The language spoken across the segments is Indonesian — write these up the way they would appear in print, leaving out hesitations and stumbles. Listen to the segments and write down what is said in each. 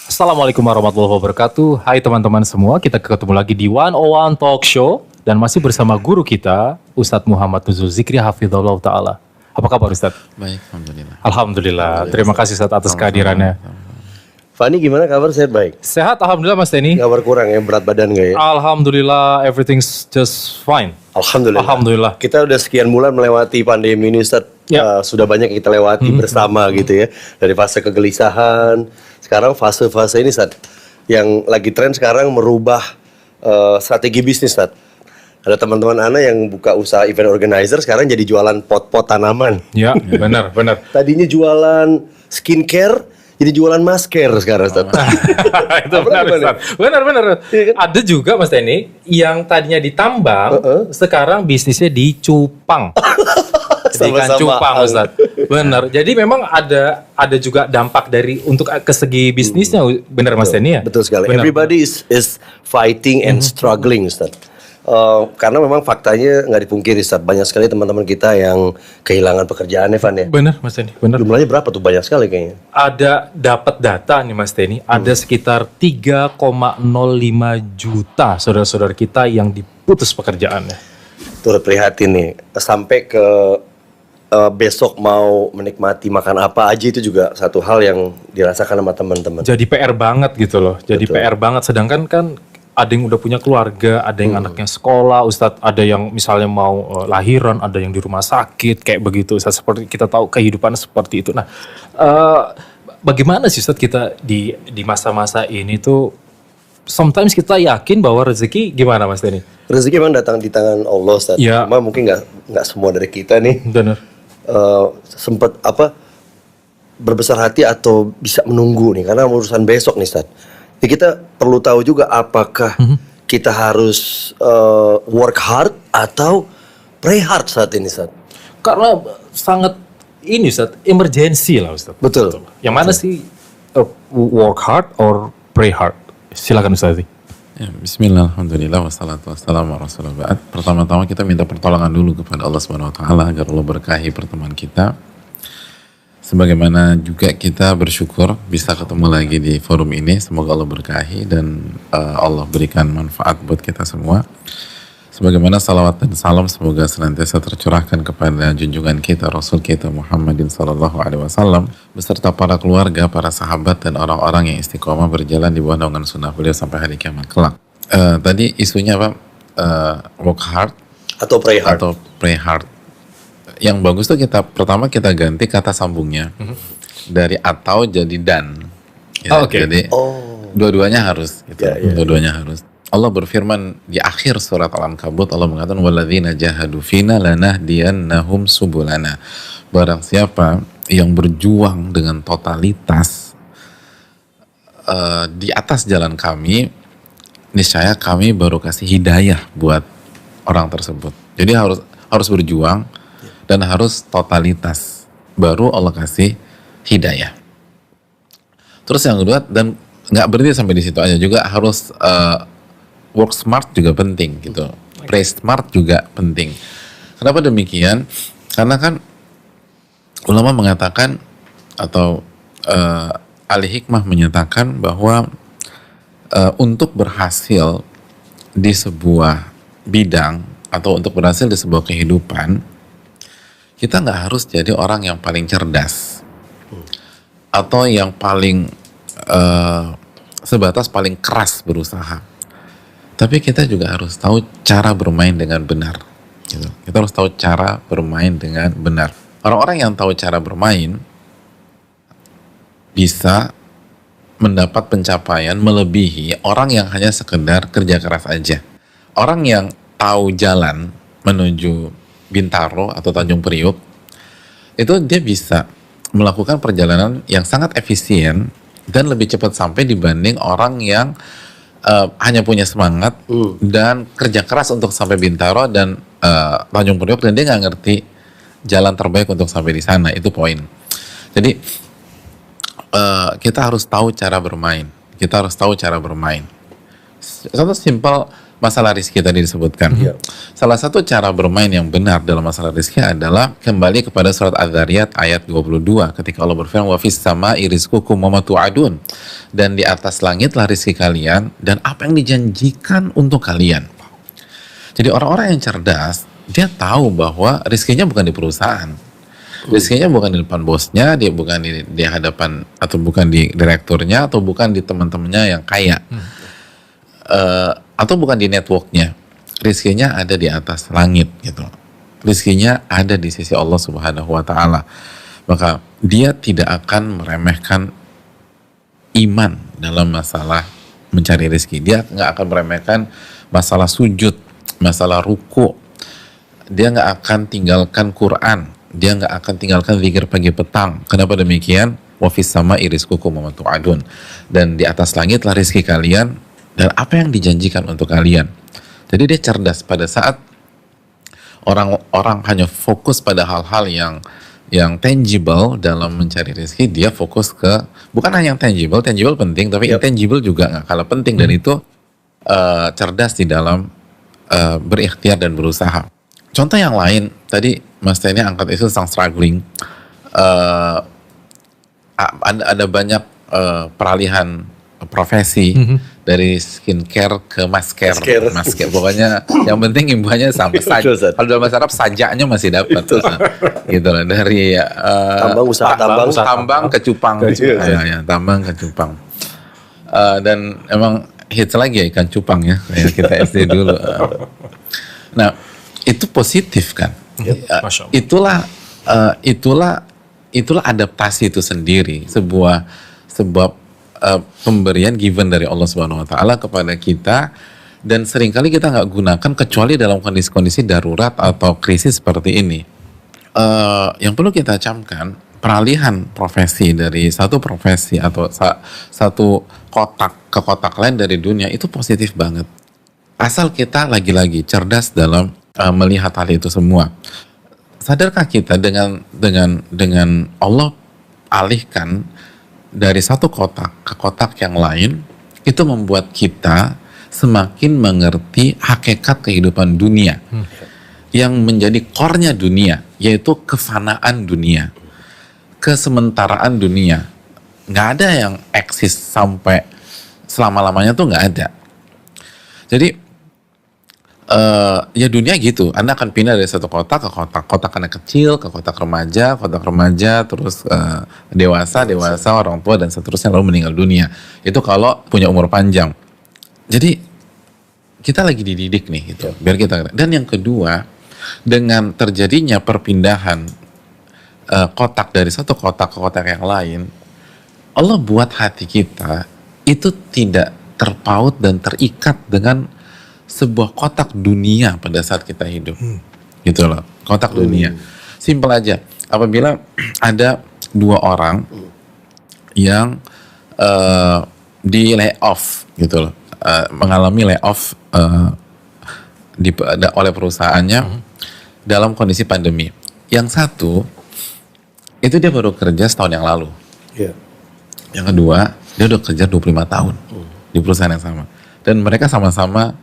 Assalamualaikum warahmatullahi wabarakatuh. Hai teman-teman semua, kita ketemu lagi di 101 Talk Show dan masih bersama guru kita Ustadz Muhammad Nuzul Zikri Hafizahullah Ta'ala. Apa kabar Ustadz? Baik, Alhamdulillah. Alhamdulillah. Terima kasih Ustadz atas kehadirannya. Fani gimana kabar? Sehat baik? Sehat Alhamdulillah Mas Denny. Kabar kurang ya, berat badan gak ya? Alhamdulillah, everything's just fine. Alhamdulillah. Kita udah sekian bulan melewati pandemi ini Ustaz. Ya. Sudah banyak yang kita lewati bersama gitu ya. Dari fase kegelisahan, sekarang fase-fase ini Ustaz. Yang lagi tren sekarang merubah strategi bisnis Ustaz. Ada teman-teman Ana yang buka usaha event organizer, sekarang jadi jualan pot-pot tanaman. Ya, benar. Tadinya jualan skincare, jadi jualan masker sekarang Ustaz. Itu benar Ustadz. Benar. Iya kan? Ada juga Mas Denny yang tadinya ditambang, sekarang bisnisnya dicupang. Jadi ikan cupang Ustadz. Benar. Jadi memang ada juga dampak dari untuk ke segi bisnisnya, benar Mas Denny ya? Betul sekali. Benar. Everybody is fighting and struggling Ustaz. Karena memang faktanya nggak dipungkiri Ustaz, banyak sekali teman-teman kita yang kehilangan pekerjaan Evan ya. Benar Mas Denny, benar. Jumlahnya berapa tuh? Banyak sekali kayaknya. Ada dapat data nih Mas Denny, ada sekitar 3,05 juta saudara-saudara kita yang diputus pekerjaannya. Turut prihatin nih. Sampai ke besok mau menikmati makan apa aja itu juga satu hal yang dirasakan sama teman-teman. Jadi PR banget gitu loh. Jadi Betul. PR banget, sedangkan kan ada yang udah punya keluarga, ada yang anaknya sekolah, Ustadz, ada yang misalnya mau lahiran, ada yang di rumah sakit, kayak begitu, Ustadz. Seperti kita tahu kehidupan seperti itu. Nah, bagaimana sih Ustadz kita di masa-masa ini tuh, sometimes kita yakin bahwa rezeki gimana Mas Denny? Rezeki memang datang di tangan Allah Ustaz. Ya. Cuma mungkin nggak semua dari kita nih Benar. sempat berbesar hati atau bisa menunggu nih karena urusan besok nih Ustaz. Ya, kita perlu tahu juga apakah kita harus work hard atau pray hard saat ini Ustaz. Karena sangat ini Ustadz, emergency lah Ustadz. Betul. Yang mana sih work hard or pray hard? Silakan Ustadz. Ya, bismillah, alhamdulillah, wassalatu wassalamu ala rasulillah. Pertama-tama kita minta pertolongan dulu kepada Allah Subhanahu wa taala agar Allah berkahi pertemuan kita. Sebagaimana juga kita bersyukur bisa ketemu lagi di forum ini. Semoga Allah berkahi dan Allah berikan manfaat buat kita semua. Sebagaimana salawat dan salam semoga senantiasa tercurahkan kepada junjungan kita, Rasul kita Muhammadin sallallahu alaihi wasallam beserta para keluarga, para sahabat dan orang-orang yang istiqomah berjalan di bawah naungan sunnah beliau sampai hari kiamat kelak. Tadi isunya apa? Work hard Atau pray hard. atau pray hard. Yang bagus tuh pertama kita ganti kata sambungnya dari atau jadi dan. Ya, Oke. Jadi dua-duanya harus gitu. Ya, ya. Dua-duanya harus. Allah berfirman di akhir surat Al-Ankabut, Allah mengatakan walladzina jahadu fina lanahdiyannahum subulana. Barang siapa yang berjuang dengan totalitas di atas jalan kami, niscaya kami baru kasih hidayah buat orang tersebut. Jadi harus berjuang dan harus totalitas, baru Allah kasih hidayah. Terus yang kedua, dan nggak berhenti sampai di situ aja, juga harus work smart juga penting gitu. Play smart juga penting. Kenapa demikian? Karena kan ulama mengatakan atau ahli hikmah menyatakan bahwa untuk berhasil di sebuah bidang atau untuk berhasil di sebuah kehidupan, kita nggak harus jadi orang yang paling cerdas atau yang paling sebatas paling keras berusaha. Tapi kita juga harus tahu cara bermain dengan benar. Gitu. Kita harus tahu cara bermain dengan benar. Orang-orang yang tahu cara bermain bisa mendapat pencapaian melebihi orang yang hanya sekedar kerja keras aja. Orang yang tahu jalan menuju Bintaro atau Tanjung Priuk, itu dia bisa melakukan perjalanan yang sangat efisien dan lebih cepat sampai dibanding orang yang hanya punya semangat dan kerja keras untuk sampai Bintaro dan Tanjung Priok dan dia nggak ngerti jalan terbaik untuk sampai di sana. Itu poin. Jadi kita harus tahu cara bermain. Contoh simpel, masalah rizki tadi disebutkan. Iya. Salah satu cara bermain yang benar dalam masalah rizki adalah kembali kepada surat Az-Zariyat ayat 22 ketika Allah berfirman wa fis sama'i rizqukum wa ma tu'adun, dan di atas langitlah rizki kalian dan apa yang dijanjikan untuk kalian. Jadi orang-orang yang cerdas dia tahu bahwa rizkinya bukan di perusahaan. Rizkinya bukan di depan bosnya, dia bukan di hadapan atau bukan di direkturnya atau bukan di teman-temannya yang kaya. Atau bukan di networknya. Rizkinya ada di atas langit gitu. Rizkinya ada di sisi Allah Subhanahu wa taala. Maka dia tidak akan meremehkan iman dalam masalah mencari rizki. Dia nggak akan meremehkan masalah sujud, masalah ruku. Dia nggak akan tinggalkan Quran. Dia nggak akan tinggalkan zikir pagi petang. Kenapa demikian? Wa fis sama'i rizqukum wa ma tu'adun. Dan di atas langitlah rizki kalian dan apa yang dijanjikan untuk kalian. Jadi dia cerdas pada saat orang-orang hanya fokus pada hal-hal yang tangible dalam mencari rezeki, dia fokus ke bukan hanya yang tangible penting, tapi intangible juga nggak kalah penting, dan itu cerdas di dalam berikhtiar dan berusaha. Contoh yang lain, tadi Mas Teni angkat isu tentang struggling. Ada banyak peralihan profesi dari skincare ke masker. Pokoknya yang penting imbuhannya sama saja. Kalau dalam bahasa Arab sajaknya masih dapat. Gitu lah, dari tambang ke cupang. Tambang ke cupang. Dan emang hits lagi ya ikan cupang ya, kayak kita SD dulu. Nah, itu positif kan? Itulah adaptasi itu sendiri, sebuah pemberian given dari Allah Subhanahu wa taala kepada kita, dan seringkali kita nggak gunakan kecuali dalam kondisi-kondisi darurat atau krisis seperti ini. Yang perlu kita camkan, peralihan profesi dari satu profesi atau satu kotak ke kotak lain dari dunia itu positif banget. Asal kita lagi-lagi cerdas dalam melihat hal itu semua. Sadarkah kita dengan Allah alihkan dari satu kotak ke kotak yang lain, itu membuat kita semakin mengerti hakikat kehidupan dunia yang menjadi core-nya dunia, yaitu kefanaan dunia, kesementaraan dunia. Nggak ada yang eksis sampai selama-lamanya, tuh nggak ada. Jadi ya dunia gitu, Anda akan pindah dari satu kotak ke kotak anak kecil ke kotak remaja, terus dewasa, orang tua dan seterusnya, lalu meninggal dunia. Itu kalau punya umur panjang. Jadi kita lagi dididik nih gitu, biar kita. Dan yang kedua, dengan terjadinya perpindahan kotak dari satu kotak ke kotak yang lain, Allah buat hati kita itu tidak terpaut dan terikat dengan sebuah kotak dunia pada saat kita hidup. Gitu loh, kotak dunia. Simpel aja, apabila ada dua orang yang di layoff gitu loh, mengalami layoff oleh perusahaannya dalam kondisi pandemi. Yang satu itu dia baru kerja setahun yang lalu. Yang kedua dia udah kerja 25 tahun di perusahaan yang sama, dan mereka sama-sama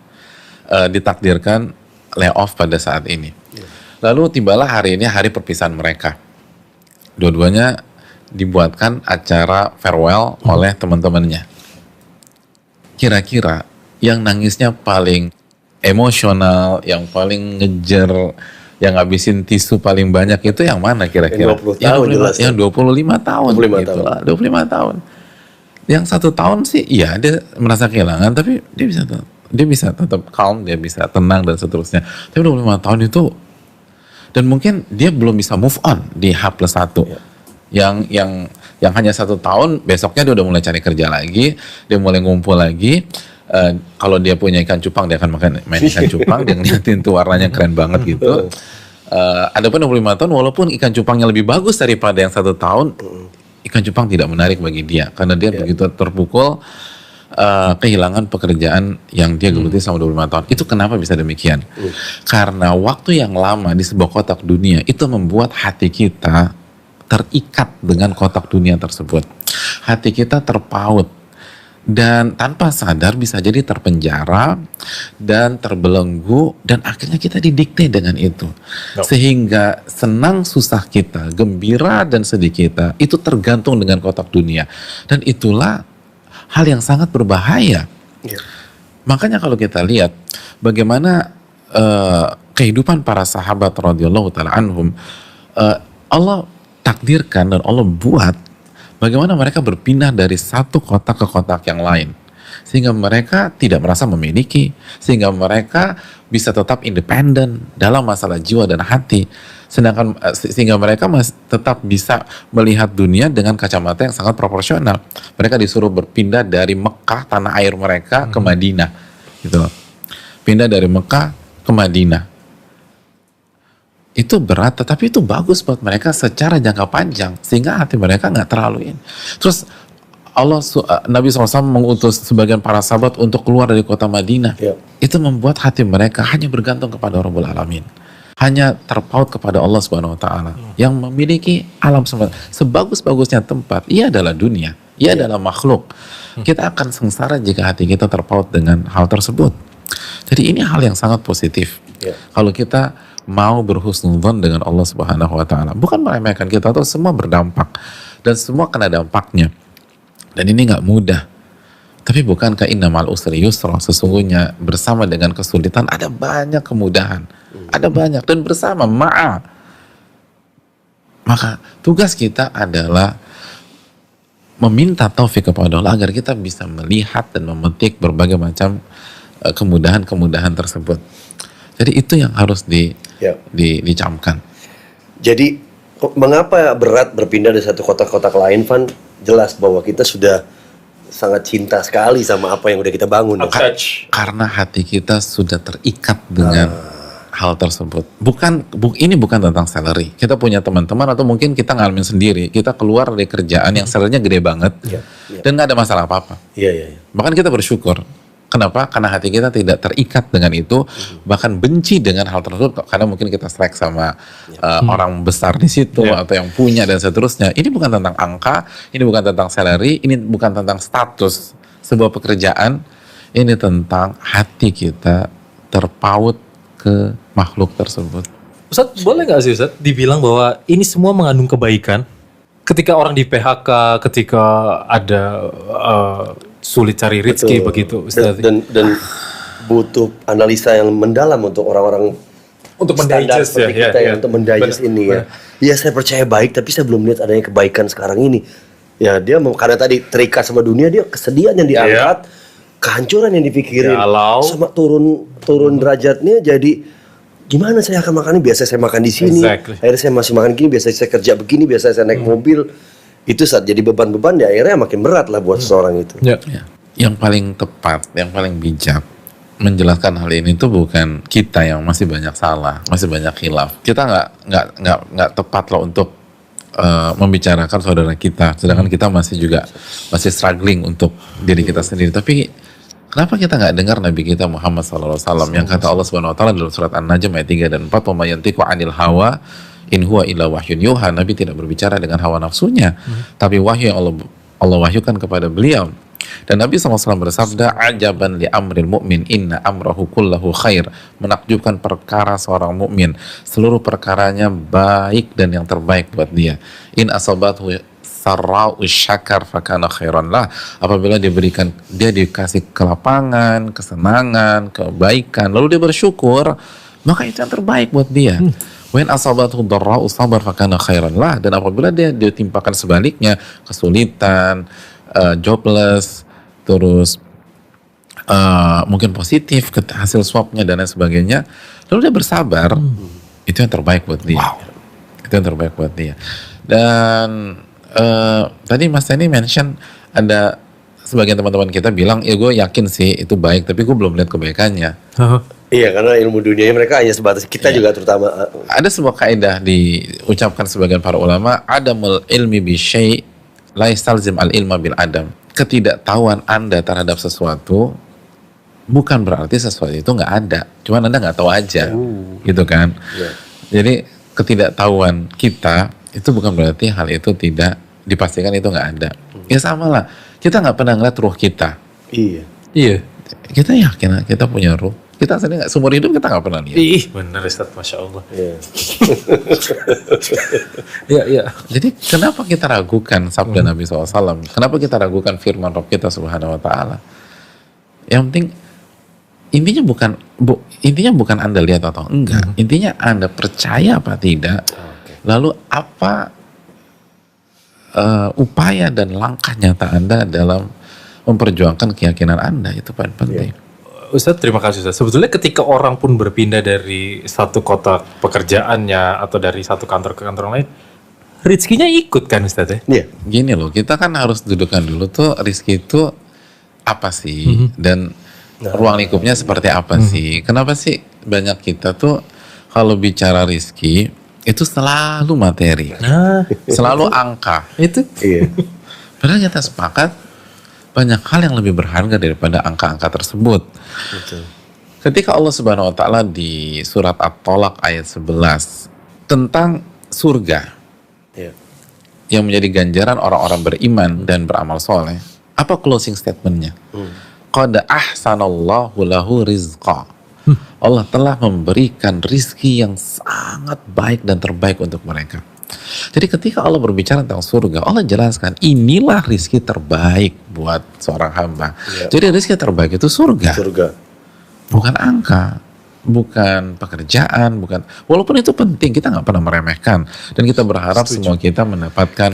ditakdirkan layoff pada saat ini. Lalu tibalah hari ini, hari perpisahan mereka. Dua-duanya dibuatkan acara farewell oleh teman-temannya. Kira-kira yang nangisnya paling emosional, yang paling ngejar, yang ngabisin tisu paling banyak itu yang mana kira-kira? Yang 25 tahun. 25 tahun. Yang 1 tahun sih, iya dia merasa kehilangan, tapi dia bisa tetap calm, dia bisa tenang dan seterusnya. Tapi 25 tahun itu, dan mungkin dia belum bisa move on di H+1. Yang hanya 1 tahun, besoknya dia udah mulai cari kerja lagi, dia mulai ngumpul lagi. Kalau dia punya ikan cupang, dia akan main ikan cupang, dia ngeliatin tuh warnanya keren banget gitu. Adapun 25 tahun, walaupun ikan cupangnya lebih bagus daripada yang 1 tahun, ikan cupang tidak menarik bagi dia, karena dia begitu terpukul kehilangan pekerjaan yang dia geluti selama 25 tahun. Itu kenapa bisa demikian? Karena waktu yang lama di sebuah kotak dunia itu membuat hati kita terikat dengan kotak dunia tersebut. Hati kita terpaut dan tanpa sadar bisa jadi terpenjara dan terbelenggu dan akhirnya kita didikte dengan itu. Sehingga senang susah kita, gembira dan sedih kita itu tergantung dengan kotak dunia. Dan itulah hal yang sangat berbahaya. Makanya kalau kita lihat bagaimana kehidupan para sahabat radhiyallahu taala anhum, Allah takdirkan dan Allah buat bagaimana mereka berpindah dari satu kotak ke kotak yang lain, sehingga mereka tidak merasa memiliki, sehingga mereka bisa tetap independen dalam masalah jiwa dan hati, sedangkan sehingga mereka tetap bisa melihat dunia dengan kacamata yang sangat proporsional. Mereka disuruh berpindah dari Mekah, tanah air mereka, ke Madinah, gitu loh. Pindah dari Mekah ke Madinah. Itu berat, tetapi itu bagus buat mereka secara jangka panjang, sehingga hati mereka nggak terlalu ini. Terus Nabi SAW mengutus sebagian para sahabat untuk keluar dari kota Madinah. Itu membuat hati mereka hanya bergantung kepada Rabbul Alamin, hanya terpaut kepada Allah Subhanahu Wa Taala yang memiliki alam semesta. Sebagus-bagusnya tempat, ia adalah dunia, ia adalah makhluk. Kita akan sengsara jika hati kita terpaut dengan hal tersebut. Jadi ini hal yang sangat positif. Kalau kita mau berhusnudzon dengan Allah Subhanahu Wa Taala, bukan meremehkan, kita tahu semua berdampak dan semua kena dampaknya, dan ini nggak mudah. Tapi bukankah innamal usri yusra, sesungguhnya bersama dengan kesulitan ada banyak kemudahan, ada banyak, dan bersama ma'a. Maka tugas kita adalah meminta taufik kepada Allah agar kita bisa melihat dan memetik berbagai macam kemudahan-kemudahan tersebut. Jadi itu yang harus dicamkan. Jadi mengapa berat berpindah dari satu kotak-kotak lain, Van? Jelas bahwa kita sudah sangat cinta sekali sama apa yang udah kita bangun. Karena hati kita sudah terikat dengan hal tersebut. Ini bukan tentang salary. Kita punya teman-teman atau mungkin kita ngalamin sendiri. Kita keluar dari kerjaan yang salarynya gede banget dan nggak ada masalah apa-apa. Bahkan kita bersyukur. Kenapa? Karena hati kita tidak terikat dengan itu, bahkan benci dengan hal tersebut karena mungkin kita selek sama orang besar di situ atau yang punya dan seterusnya. Ini bukan tentang angka, ini bukan tentang salary, ini bukan tentang status sebuah pekerjaan, ini tentang hati kita terpaut ke makhluk tersebut. Ustadz, boleh nggak sih Ustadz dibilang bahwa ini semua mengandung kebaikan? Ketika orang di PHK, ketika ada sulit cari rezeki, begitu Ustadz. Dan butuh analisa yang mendalam untuk orang-orang untuk mendigest untuk mendigest ini ya. Iya, saya percaya baik, tapi saya belum lihat adanya kebaikan sekarang ini. Ya, dia karena tadi terikat sama dunia, dia kesedihan yang diangkat, kehancuran yang dipikirin, sama turun derajatnya jadi gimana saya akan makan ini? Biasa saya makan di sini, akhirnya saya masih makan gini, biasa saya kerja begini, biasa saya naik mobil. Itu saat jadi beban-beban ya akhirnya makin berat lah buat seseorang itu. Yang paling tepat, yang paling bijak menjelaskan hal ini itu bukan kita yang masih banyak salah, masih banyak khilaf. Kita nggak tepat loh untuk membicarakan saudara kita, sedangkan kita masih struggling untuk diri kita sendiri. Tapi kenapa kita nggak dengar Nabi kita Muhammad SAW yang kata Allah Subhanahu Wa Taala dalam surat An-Najm ayat 3 dan 4, "Wa may yantiqu 'anil hawa in huwa illa wahyun yuha." Nabi tidak berbicara dengan hawa nafsunya, tapi wahyu yang Allah wahyukan kepada beliau. Dan Nabi SAW bersabda, "Ajaban li amril mu'min, inna amrahu kullahu khair." Menakjubkan perkara seorang mukmin, seluruh perkaranya baik dan yang terbaik buat dia. In asabathu sarra'u syakar fakana khairan lah. Apabila dia dikasih kelapangan, kesenangan, kebaikan, lalu dia bersyukur, maka itu yang terbaik buat dia. When asabathu dharra'u sabar fakana khairan lah. Dan apabila dia ditimpakan sebaliknya, kesulitan, jobless, terus mungkin positif hasil swabnya dan lain sebagainya, lalu dia bersabar, itu yang terbaik buat dia. Itu yang terbaik buat dia. Dan tadi Mas Tani mention ada sebagian teman-teman kita bilang, ya gue yakin sih itu baik, tapi gue belum lihat kebaikannya. Iya, karena ilmu dunianya mereka hanya sebatas kita juga terutama. Ada sebuah kaidah diucapkan sebagian para ulama, adamul ilmi bi syai' la yastalzim al ilma bil adam. Ketidaktahuan Anda terhadap sesuatu bukan berarti sesuatu itu nggak ada, cuman Anda nggak tahu aja, gitu kan? Jadi ketidaktahuan kita itu bukan berarti hal itu tidak dipastikan itu nggak ada. Ya sama lah, kita nggak pernah ngeliat ruh kita. Iya. Iya. Kita yakin kita punya ruh. Kita sendiri nggak, seumur hidup kita nggak pernah lihat. Ih, bener Ustaz, Masya Allah. Iya. Iya, iya. Jadi kenapa kita ragukan sabda Nabi SAW? Kenapa kita ragukan firman Rabb kita Subhanahu Wa Taala? Yang penting intinya bukan Anda lihat atau enggak. Intinya Anda percaya apa tidak. Lalu apa upaya dan langkah nyata Anda dalam memperjuangkan keyakinan Anda, itu paling penting. Ustadz, terima kasih Ustadz. Sebetulnya ketika orang pun berpindah dari satu kota pekerjaannya atau dari satu kantor ke kantor lain, rezekinya ikut kan Ustadz ya? Iya. Gini loh, kita kan harus dudukan dulu tuh rezeki itu apa sih, dan ruang lingkupnya seperti apa sih. Kenapa sih banyak kita tuh kalau bicara rezeki itu selalu materi, selalu angka. Itu. Iya. Padahal kita sepakat banyak hal yang lebih berharga daripada angka-angka tersebut. Betul. Ketika Allah Subhanahu Wa Taala di surat At-Tolaq ayat 11 tentang surga, Iya. yang menjadi ganjaran orang-orang beriman dan beramal soleh, apa closing statementnya? Qad ahsanallahu lahu rizqa. Allah telah memberikan rizki yang sangat baik dan terbaik untuk mereka. Jadi ketika Allah berbicara tentang surga, Allah jelaskan inilah rizki terbaik buat seorang hamba. Jadi rizki terbaik itu surga. Surga. Bukan angka, bukan pekerjaan, bukan. Walaupun itu penting, kita nggak pernah meremehkan, dan kita berharap semua kita mendapatkan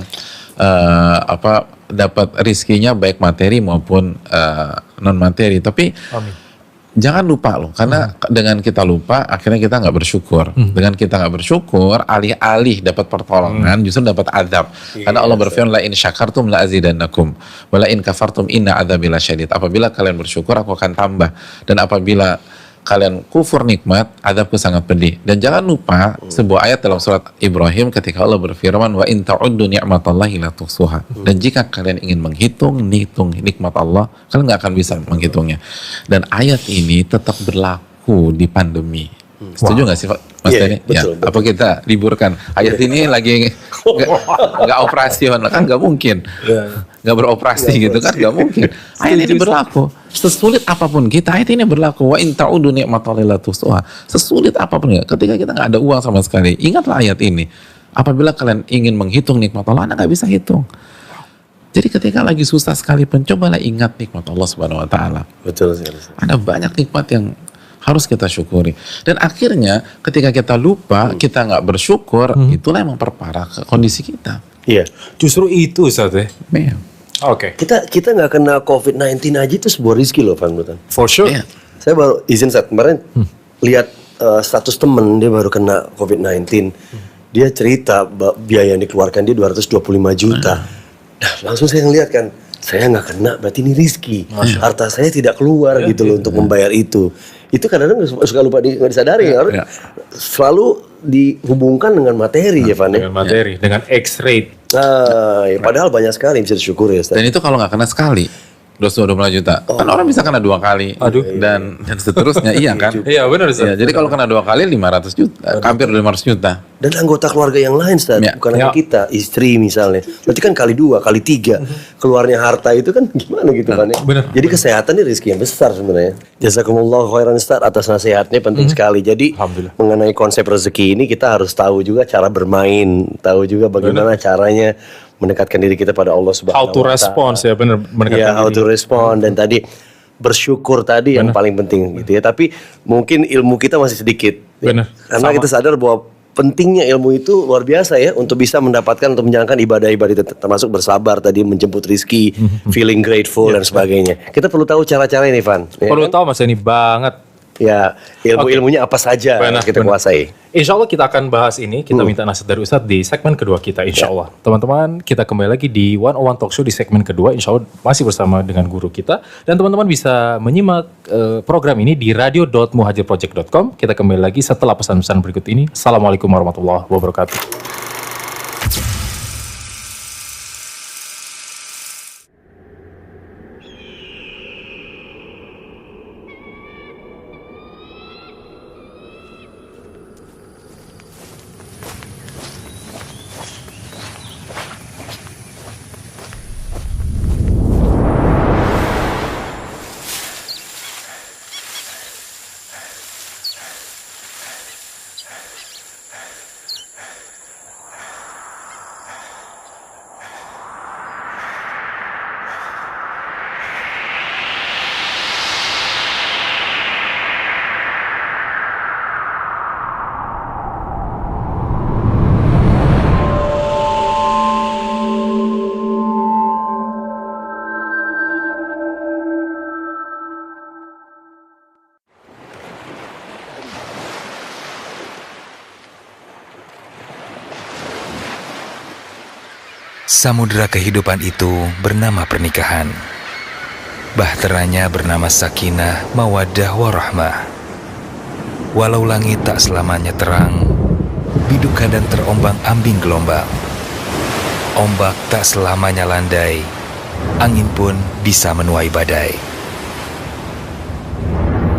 dapat rizkinya baik materi maupun non materi. Tapi jangan lupa loh, karena dengan kita lupa akhirnya kita nggak bersyukur. Dengan kita nggak bersyukur, alih-alih dapat pertolongan justru dapat azab. Karena Allah berfirman, la in syakartum la azidannakum wa la in kafartum inna adzabi lasyadid. Apabila kalian bersyukur aku akan tambah, dan apabila kalian kufur nikmat, azabku sangat pedih. Dan jangan lupa sebuah ayat dalam surat Ibrahim ketika Allah berfirman, wa in ta'uddu ni'matallahi la tuhsuha. Dan jika kalian ingin menghitung nikmat Allah, kalian nggak akan bisa menghitungnya. Dan ayat ini tetap berlaku di pandemi. Setuju nggak sih Mas Denny? Betul, Apa kita liburkan? Ayat ini lagi nggak operasional, kan nggak mungkin. Nggak beroperasi gitu kan, nggak mungkin. Ayat ini berlaku. Sesulit apapun kita, ayat ini berlaku. Wa in ta'udu ni'matallahi la tuhsuha. Sesulit apapun, ketika kita nggak ada uang sama sekali, ingatlah ayat ini. Apabila kalian ingin menghitung nikmat Allah, Anda nggak bisa hitung. Jadi ketika lagi susah sekalipun, cobalah ingat nikmat Allah Subhanahu Wa Taala. Betul sekali. Ada banyak nikmat yang harus kita syukuri. Dan akhirnya ketika kita lupa, kita nggak bersyukur, itulah yang memperparah kondisi kita. Iya. Justru itu Ustadz ya? Iya. Oke. Kita nggak kena COVID-19 aja itu sebuah rezeki loh, Van Butan. For sure. Iya. Saya baru izin saat kemarin lihat status temen dia baru kena COVID-19. Dia cerita biaya yang dikeluarkan dia 225 juta. Nah, langsung saya ngeliat kan, saya nggak kena, berarti ini rizki. Harta saya tidak keluar gitu loh untuk membayar itu. Itu kadang-kadang suka lupa nggak disadari. Harus selalu dihubungkan dengan materi ya, Van. Dengan materi, dengan X-rate. Nah, ya, padahal banyak sekali yang bisa disyukuri ya, Ustaz. Dan itu kalau nggak kena sekali, 225 juta. Kan orang bisa kena 2 kali. Dan seterusnya, iya kan? Iya benar Ustadz. Ya, jadi kalau kena 2 kali 500 juta, hampir 500 juta. Dan anggota keluarga yang lain, Ustaz, Ya. bukan hanya kita, istri misalnya. Berarti kan kali 2, kali 3 keluarnya harta itu kan gimana gitu kan ya. Benar. Jadi kesehatan ini rezeki yang besar sebenarnya. Jazakumullah khairan Ustaz atas nasihatnya, penting sekali. Jadi Alhamdulillah. mengenai konsep rezeki ini kita harus tahu juga cara bermain, tahu juga bagaimana caranya mendekatkan diri kita pada Allah Subhanahu How to wa Ta'ala. respond ya benar mendekatkan Ya, how diri. to respond, dan tadi bersyukur tadi yang paling penting gitu ya. Tapi mungkin ilmu kita masih sedikit. Benar. Karena Sama. kita sadar bahwa pentingnya ilmu itu luar biasa ya untuk bisa mendapatkan, untuk menjalankan ibadah-ibadah itu, termasuk bersabar tadi, menjemput rizki, feeling grateful dan sebagainya. Kita perlu tahu cara-cara ini, Van. Ya Perlu kan? tahu Mas ini banget. Ya, ilmu-ilmunya apa saja Benar, kita benar. kuasai. Insya Allah kita akan bahas ini. Kita minta nasihat dari Ustadz di segmen kedua kita, insya Allah. Teman-teman, kita kembali lagi di 101 Talk Show di segmen kedua. Insya Allah masih bersama dengan guru kita. Dan teman-teman bisa menyimak program ini di radio.muhajirproject.com. Kita kembali lagi setelah pesan-pesan berikut ini. Assalamualaikum warahmatullahi wabarakatuh. Samudera kehidupan itu bernama pernikahan. Bahteranya bernama sakinah, mawaddah, warahmah. Walau langit tak selamanya terang, biduk kadang terombang-ambing gelombang. Ombak tak selamanya landai, angin pun bisa menuai badai.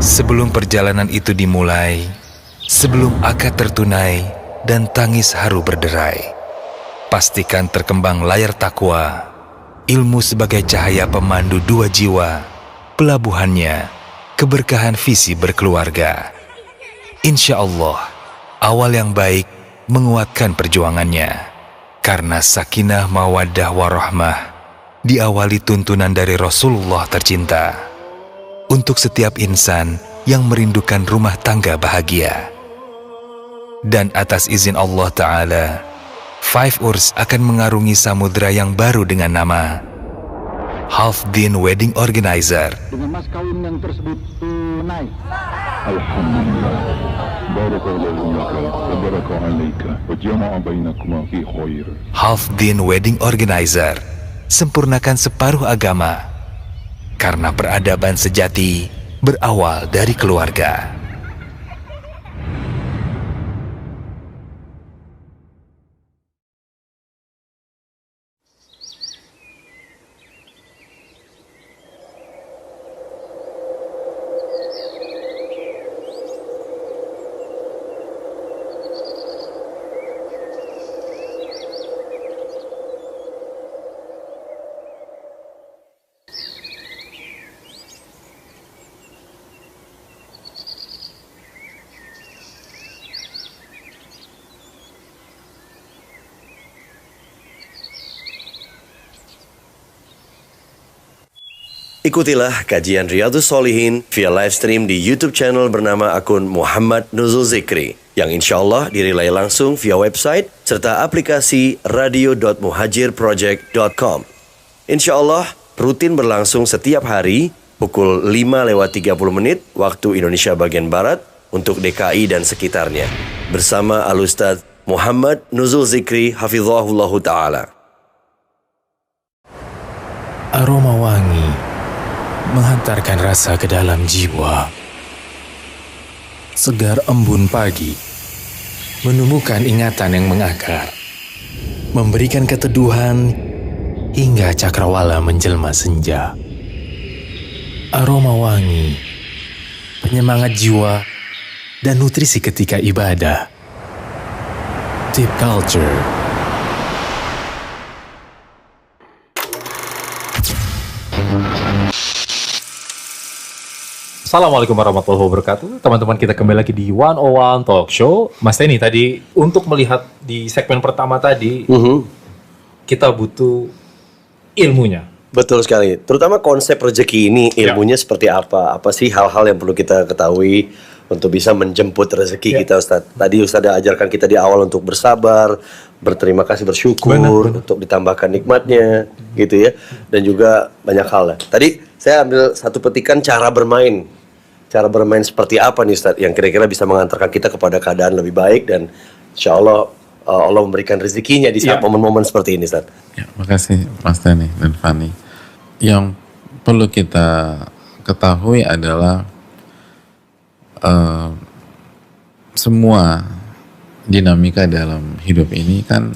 Sebelum perjalanan itu dimulai, sebelum akad tertunai dan tangis haru berderai, pastikan terkembang layar takwa, ilmu sebagai cahaya pemandu dua jiwa, pelabuhannya, keberkahan visi berkeluarga. Insya Allah, awal yang baik menguatkan perjuangannya. Karena sakinah mawaddah warahmah diawali tuntunan dari Rasulullah tercinta. Untuk setiap insan yang merindukan rumah tangga bahagia. Dan atas izin Allah Ta'ala, Five Urs akan mengarungi samudera yang baru dengan nama Halfdin Wedding Organizer. Dengan mas kawin yang tersebut tunai. Alhamdulillah. Barakallahu laka wa baraka alaika wa jama'a bainakuma fi khair. Halfdin Wedding Organizer, sempurnakan separuh agama. Karena peradaban sejati berawal dari keluarga. Ikutilah kajian Riyadhus Shalihin via live stream di YouTube channel bernama akun Muhammad Nuzul Zikri yang insya Allah direlay langsung via website serta aplikasi radio.muhajirproject.com. Insya Allah rutin berlangsung setiap hari pukul 5:30 waktu Indonesia bagian Barat untuk DKI dan sekitarnya bersama Al-Ustadz Muhammad Nuzul Zikri hafizahullahu ta'ala. Aroma wangi menghantarkan rasa ke dalam jiwa. Segar embun pagi menumbuhkan ingatan yang mengakar, memberikan keteduhan hingga cakrawala menjelma senja. Aroma wangi, penyemangat jiwa dan nutrisi ketika ibadah. Deep Culture. Assalamualaikum warahmatullahi wabarakatuh. Teman-teman, kita kembali lagi di 101 Talk Show. Mas Teni, tadi untuk melihat di segmen pertama tadi, kita butuh ilmunya. Betul sekali. Terutama konsep rezeki ini, ilmunya seperti apa? Apa sih hal-hal yang perlu kita ketahui untuk bisa menjemput rezeki kita, Ustadz? Tadi Ustadz ajarkan kita di awal untuk bersabar, berterima kasih, bersyukur, benar. Untuk ditambahkan nikmatnya, gitu ya. Dan juga banyak hal lah. Tadi saya ambil satu petikan cara bermain. Cara bermain seperti apa nih Ustadz, yang kira-kira bisa mengantarkan kita kepada keadaan lebih baik dan insya Allah Allah memberikan rezekinya di saat momen-momen seperti ini, Ustadz. Ya, makasih Mas Tani dan Fani. Yang perlu kita ketahui adalah semua dinamika dalam hidup ini kan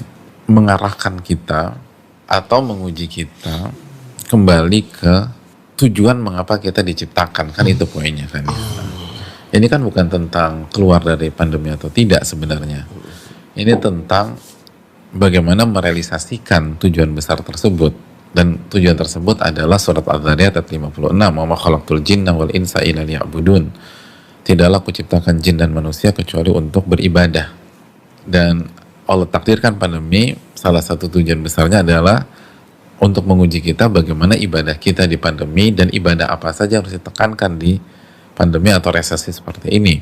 mengarahkan kita atau menguji kita kembali ke tujuan mengapa kita diciptakan, kan itu poinnya kan ya. Ini kan bukan tentang keluar dari pandemi atau tidak sebenarnya. Ini tentang bagaimana merealisasikan tujuan besar tersebut, dan tujuan tersebut adalah surat Al-Dzariyat ayat 56, "Wa ma khalaqtul jinna wal insa illa liya'budun." Tidaklah kuciptakan jin dan manusia kecuali untuk beribadah. Dan Allah takdirkan pandemi, salah satu tujuan besarnya adalah untuk menguji kita bagaimana ibadah kita di pandemi dan ibadah apa saja harus ditekankan di pandemi atau resesi seperti ini.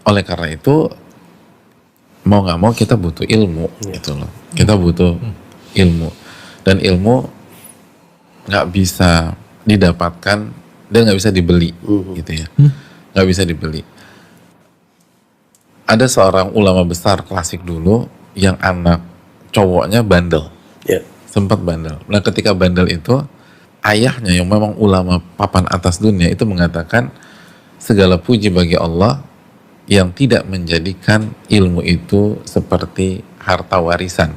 Oleh karena itu, mau nggak mau kita butuh ilmu, gitu loh. Kita butuh ilmu, dan ilmu nggak bisa didapatkan dan nggak bisa dibeli, gitu ya. Nggak bisa dibeli. Ada seorang ulama besar klasik dulu yang anak cowoknya bandel. sempat bandel. Nah ketika bandel itu, ayahnya yang memang ulama papan atas dunia itu mengatakan segala puji bagi Allah yang tidak menjadikan ilmu itu seperti harta warisan.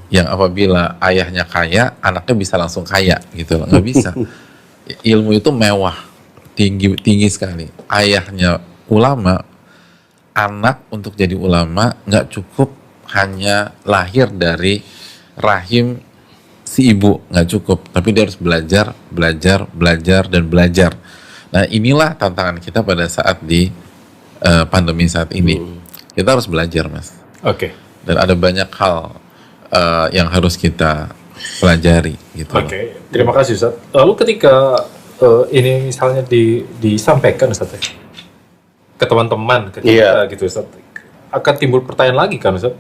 Yang apabila ayahnya kaya, anaknya bisa langsung kaya gitu loh. Nggak bisa. Ilmu itu mewah, tinggi sekali. Ayahnya ulama, anak untuk jadi ulama nggak cukup hanya lahir dari rahim si ibu, nggak cukup, tapi dia harus belajar dan belajar. Nah inilah tantangan kita pada saat di pandemi saat ini. Kita harus belajar, Mas. Oke. Dan ada banyak hal yang harus kita pelajari gitu. Oke, terima kasih Ustaz. Lalu ketika ini misalnya disampaikan Ustaz ke teman-teman, ke kita gitu Ustaz, akan timbul pertanyaan lagi kan Ustaz?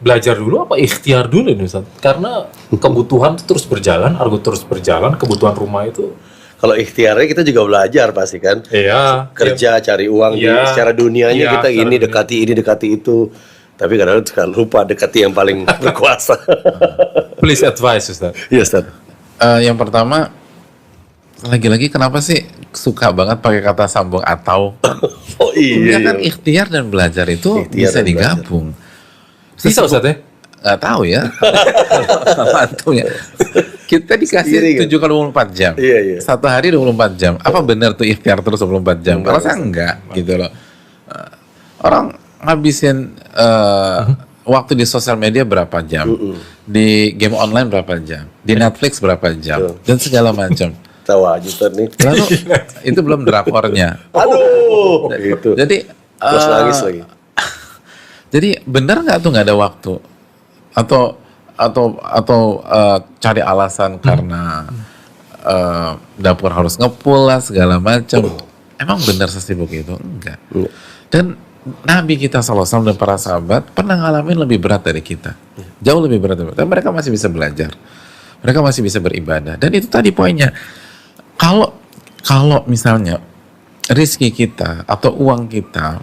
Belajar dulu apa ikhtiar dulu nih Ustaz? Karena kebutuhan itu terus berjalan, argo terus berjalan, kebutuhan rumah itu. Kalau ikhtiarnya kita juga belajar pasti kan. Iya. Kerja, cari uang secara dunianya kita ini dekati itu. Tapi kadang-kadang suka lupa dekati yang paling berkuasa. Please advise Ustaz. Iya Ustaz. Yang pertama, lagi-lagi kenapa sih suka banget pakai kata sambung atau? Oh iya. Ya kan ikhtiar dan belajar itu Ikhtiar bisa dan digabung. Bisa Ustaz ya? Nggak tahu ya. Mantu ya. Kita dikasih 7 kali 24 jam. Iya. Satu hari 24 jam. Apa benar tuh ikhtiar terus 24 jam? Kalau saya enggak gitu loh. Orang ngabisin waktu di sosial media berapa jam, di game online berapa jam, di Netflix berapa jam, dan segala macam. Tahu aja Ustaz nih. Lalu itu belum drakornya. Aduh, gitu. Jadi Terus nangis lagi. jadi benar nggak tuh nggak ada waktu atau cari alasan karena dapur harus ngepul lah segala macam. Emang benar sesibuk itu? Enggak. Dan Nabi kita SAW dan para sahabat pernah ngalamin lebih berat dari kita, jauh lebih berat dari kita. Tapi mereka masih bisa belajar, mereka masih bisa beribadah. Dan itu tadi poinnya. Kalau misalnya rezeki kita atau uang kita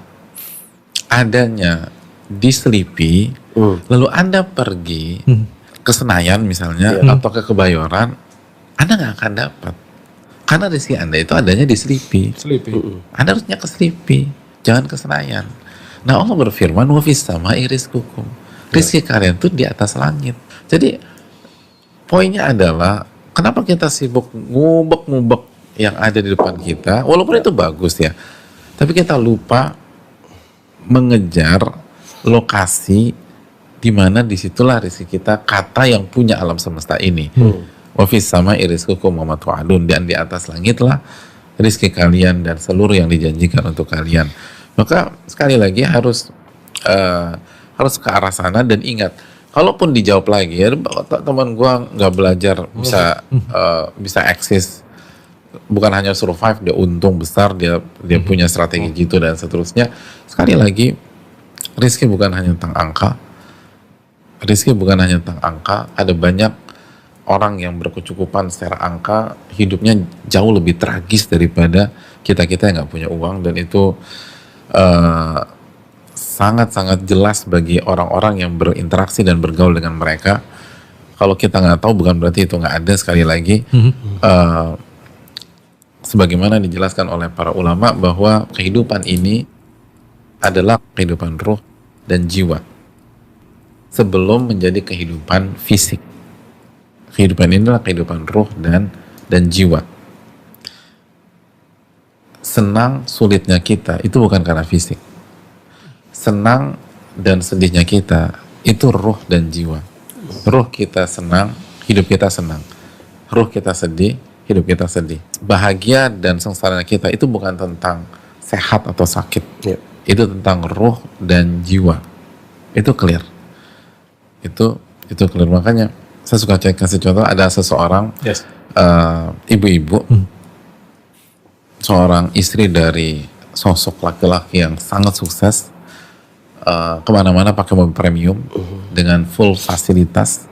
adanya di Selipi, lalu Anda pergi ke Senayan misalnya atau ke Kebayoran, Anda nggak akan dapat. Karena rezeki Anda itu adanya di Selipi. Anda harusnya ke Selipi, jangan ke Senayan. Nah Allah berfirman, wa fis sama'i rizqukum. Rezeki kalian tuh di atas langit. Jadi poinnya adalah kenapa kita sibuk ngubek-ngubek yang ada di depan kita, walaupun itu bagus ya, tapi kita lupa mengejar lokasi di mana disitulah rezeki kita, kata yang punya alam semesta ini. Wa fis sama'i rizqukum wa ma tu'adun, dan di atas langit lah rezeki kalian dan seluruh yang dijanjikan untuk kalian. Maka sekali lagi harus ke arah sana. Dan ingat, kalaupun dijawab lagi ya, teman gua nggak belajar bisa eksis, bukan hanya survive, dia untung besar, dia punya strategi gitu dan seterusnya. Sekali lagi, rezeki bukan hanya tentang angka. Rezeki bukan hanya tentang angka. Ada banyak orang yang berkecukupan secara angka, hidupnya jauh lebih tragis daripada kita yang nggak punya uang. Dan itu sangat-sangat jelas bagi orang-orang yang berinteraksi dan bergaul dengan mereka. Kalau kita nggak tahu, bukan berarti itu nggak ada. Sekali lagi, sebagaimana dijelaskan oleh para ulama bahwa kehidupan ini adalah kehidupan ruh dan jiwa sebelum menjadi kehidupan fisik. Kehidupan ini adalah kehidupan ruh dan jiwa. Senang sulitnya kita itu bukan karena fisik. Senang dan sedihnya kita itu ruh dan jiwa. Ruh kita senang, hidup kita senang. Ruh kita sedih, hidup kita sedih. Bahagia dan sengsara kita itu bukan tentang sehat atau sakit. Itu tentang ruh dan jiwa. Itu clear. Itu clear. Makanya saya suka kasih contoh, ada seseorang ibu-ibu, seorang istri dari sosok laki-laki yang sangat sukses, kemana-mana pakai mobil premium dengan full fasilitas.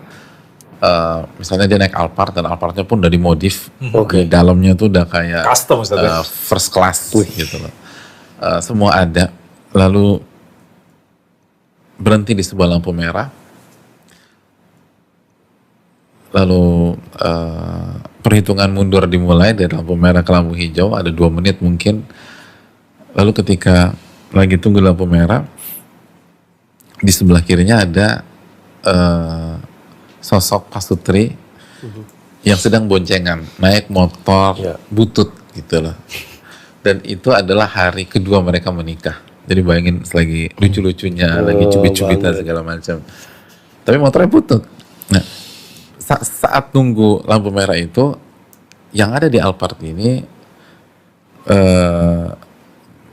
Misalnya dia naik Alphard, dan Alphardnya pun udah dimodif, di dalamnya tuh udah kayak custom, first class gitu loh. Semua ada. Lalu berhenti di sebuah lampu merah, lalu perhitungan mundur dimulai dari lampu merah ke lampu hijau, ada 2 menit mungkin. Lalu ketika lagi tunggu lampu merah, di sebelah kirinya ada sosok pasutri yang sedang boncengan, naik motor butut gitu loh. Dan itu adalah hari kedua mereka menikah. Jadi bayangin lagi lucu-lucunya, lagi cubit-cubitan segala macam. Tapi motornya butut. Nah, saat tunggu lampu merah itu, yang ada di Alphard ini,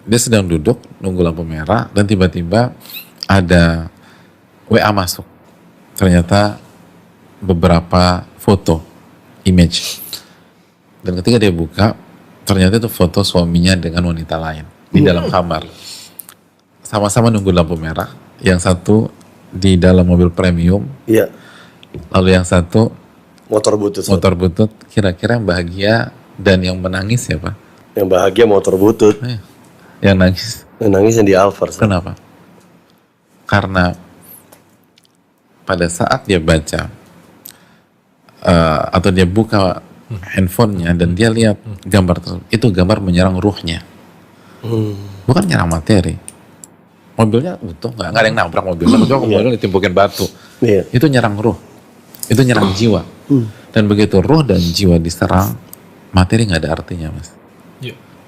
dia sedang duduk nunggu lampu merah dan tiba-tiba ada WA masuk. Ternyata beberapa foto, image. Dan ketika dia buka, ternyata itu foto suaminya dengan wanita lain di dalam kamar. Sama-sama nunggu lampu merah. Yang satu di dalam mobil premium. Iya. Lalu yang satu Motor butut. motor butut. Kira-kira yang bahagia dan yang menangis siapa? Yang bahagia motor butut. Yang nangis. Yang nangis yang di Alphard. Kenapa? Karena pada saat dia baca atau dia buka handphonenya dan dia lihat gambar tersebut, itu gambar menyerang ruhnya, bukan menyerang materi. Mobilnya utuh, nggak ada yang nabrak mobilnya, mobilnya ditimpukin batu. Itu nyerang ruh, itu nyerang jiwa. Dan begitu ruh dan jiwa diserang, materi nggak ada artinya, mas.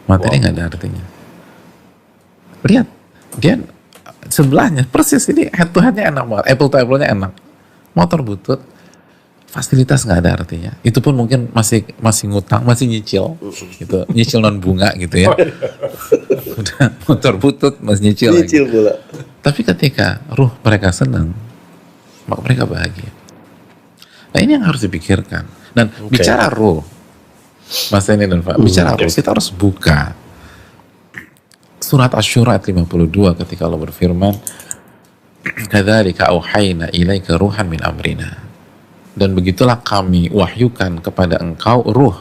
Materi nggak ada artinya. Lihat, dia sebelahnya persis ini head to headnya enak banget, apple to apple-nya enak. Motor butut, fasilitas nggak ada artinya. Itu pun mungkin masih ngutang, masih nyicil, gitu, nyicil non bunga gitu ya. Udah motor butut masih nyicil lagi. Pula. Tapi ketika ruh mereka senang, maka mereka bahagia. Nah ini yang harus dipikirkan. Dan bicara ruh, Mas Eni dan Pak, bicara ruh, kita harus buka surat Asy-Syura ayat 52 ketika Allah berfirman, "Kadzalika auhayna ilaika ruhan min amrina." Dan begitulah kami wahyukan kepada engkau ruh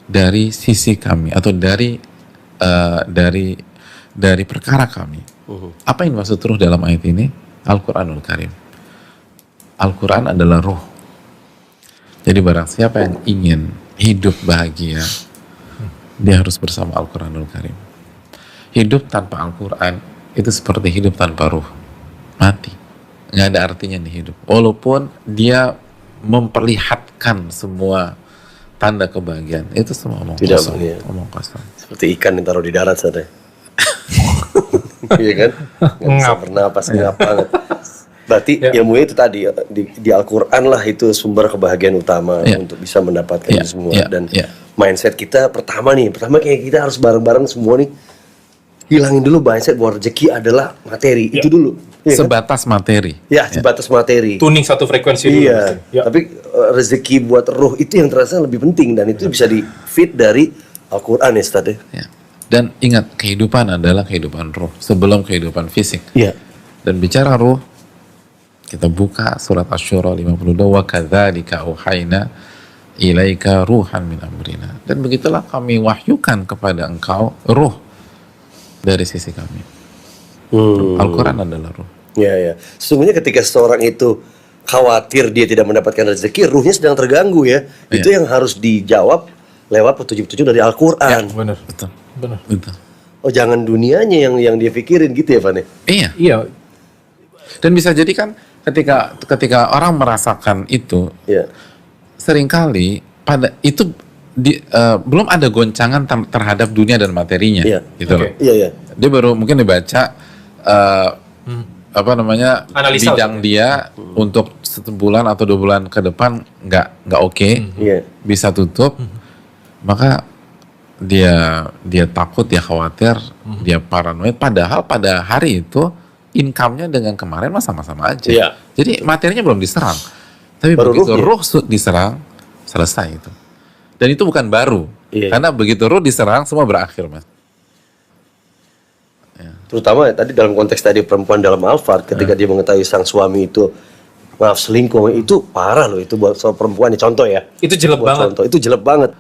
dari sisi kami atau dari perkara kami. Apa yang maksud ruh dalam ayat ini? Al-Quranul Karim. Al-Quran adalah ruh. Jadi barang siapa yang ingin hidup bahagia, dia harus bersama Al-Quranul Karim. Hidup tanpa Al-Quran itu seperti hidup tanpa ruh, mati, nggak ada artinya nih hidup. Walaupun dia memperlihatkan semua tanda kebahagiaan, itu semua omong kosong. Omong kosong. Seperti ikan yang taruh di darat saja. Iya kan? Nggak bisa bernapas, ngap banget. Berarti ilmunya itu tadi di Al-Quran lah itu sumber kebahagiaan utama untuk bisa mendapatkan itu semua. Dan mindset kita pertama kayak kita harus bareng-bareng semua nih. Hilangin dulu mindset bahwa rezeki adalah materi, itu dulu. Ya, sebatas kan? Materi. Ya, sebatas materi. Tuning satu frekuensi dulu. Iya, tapi rezeki buat ruh itu yang terasa lebih penting dan itu bisa di fit dari Al-Quran ya, Ustaz ya. Dan ingat, kehidupan adalah kehidupan ruh sebelum kehidupan fisik. Iya. Dan bicara ruh, kita buka surat Asy-Syura 52, wa kadzalika auhayna ilaika ruhan min amrina. Dan begitulah kami wahyukan kepada engkau ruh dari sisi kami. Al-Quran adalah ruh. Ya. Sesungguhnya ketika seseorang itu khawatir dia tidak mendapatkan rezeki, ruhnya sedang terganggu ya. Itu yang harus dijawab lewat petunjuk-petunjuk dari Al-Quran. Benar. Betul. Oh, jangan dunianya yang dia pikirin gitu ya, Van? Iya. Dan bisa jadi kan ketika orang merasakan itu, seringkali pada itu belum ada goncangan terhadap dunia dan materinya, gitu loh. Iya. Dia baru mungkin dibaca analisa bidang dia untuk 1 bulan atau 2 bulan ke depan nggak oke, bisa tutup, maka dia takut, dia khawatir, dia paranoid. Padahal pada hari itu income-nya dengan kemarin mah sama-sama aja. Jadi materinya belum diserang, tapi baru begitu ruh diserang, selesai itu. Dan itu bukan baru, karena begitu ruh diserang semua berakhir, mas. Terutama tadi dalam konteks tadi perempuan dalam Alphard, ketika dia mengetahui sang suami itu selingkuh, itu parah loh itu buat perempuan. Contoh ya. Itu jelek banget. Contoh, itu jelek banget.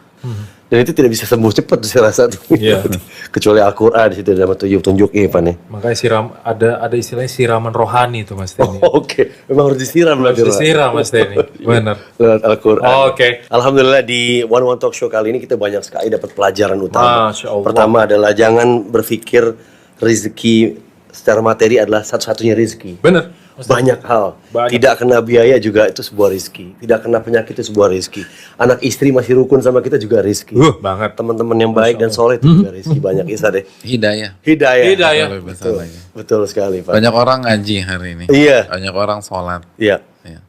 Dan itu tidak bisa sembuh cepat saya rasa tuh. Iya. Kecuali Al-Qur'an di situ dalam tunjuk Ivan ya. Makanya ada istilahnya siraman rohani tuh Mas Denny. Oke, memang harus disiram Harus disiram Mas Denny. Benar. Lewat Al-Qur'an. Oke. Alhamdulillah di One Talk Show kali ini kita banyak sekali dapat pelajaran utama. Masya Allah. Pertama adalah jangan berpikir rezeki secara materi adalah satu-satunya rezeki. Benar. Banyak hal. Banyak. Tidak kena biaya juga itu sebuah rezeki. Tidak kena penyakit itu sebuah rezeki. Anak istri masih rukun sama kita juga rezeki. Banget. Teman-teman yang baik dan soleh itu juga rezeki. Banyak Isa deh. Hidayah. Hidayah. Lebih besar Betul. lagi. Betul sekali Pak. Banyak orang ngaji hari ini. Iya. Banyak orang sholat. Iya. Ya.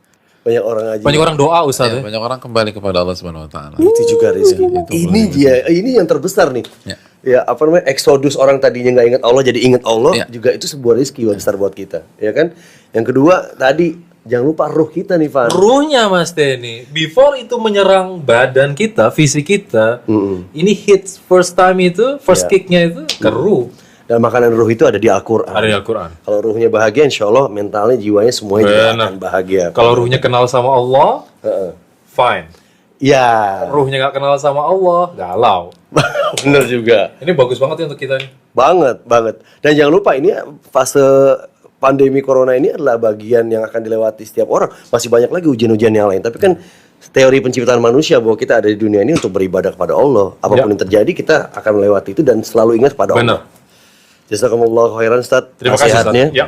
Banyak orang ngaji. Banyak orang doa Ustaz Ya, ya. banyak orang kembali kepada Allah Subhanahu wa taala. Itu juga rezeki. Itu Ini boleh dia, ini yang terbesar nih. Ya. Ya, apa namanya? Eksodus orang tadinya nggak ingat Allah jadi ingat Allah, Ya. juga itu sebuah rezeki besar buat kita, ya kan? Yang kedua tadi jangan lupa ruh kita nih, Van. Ruhnya Mas Denny, before itu menyerang badan kita, fisik kita, ini hits first time itu, first kicknya itu ke ruh. Dan makanan ruh itu ada di Al-Qur'an. Ada di Al-Quran. Kalau ruhnya bahagia, insya Allah mentalnya, jiwanya semuanya juga Benar. akan bahagia. Kalau ruhnya kenal sama Allah, fine. Ya, Ruhnya nggak kenal sama Allah, galau. bener juga. Ini bagus banget ya untuk kita nih. Banget. Dan jangan lupa ini fase pandemi corona ini adalah bagian yang akan dilewati setiap orang. Masih banyak lagi ujian-ujian yang lain. Tapi kan teori penciptaan manusia bahwa kita ada di dunia ini untuk beribadah kepada Allah. Apapun yang terjadi kita akan melewati itu dan selalu ingat pada Allah. Benar. Jazakumullah khairan Ustaz. Terima kasih Ustaz. nasihatnya. Ya.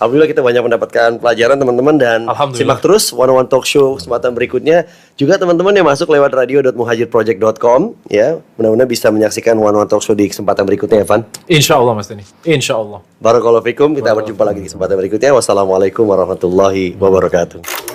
Alhamdulillah kita banyak mendapatkan pelajaran teman-teman dan Alhamdulillah. simak terus One Talk Show kesempatan berikutnya. Juga teman-teman yang masuk lewat radio.muhajirproject.com ya. Mudah-mudahan bisa menyaksikan One Talk Show di kesempatan berikutnya ya, Van. Insya Allah Mas Denny. Insya Allah. Barakallahu fikum. Kita berjumpa lagi di kesempatan berikutnya. Wassalamualaikum warahmatullahi wabarakatuh.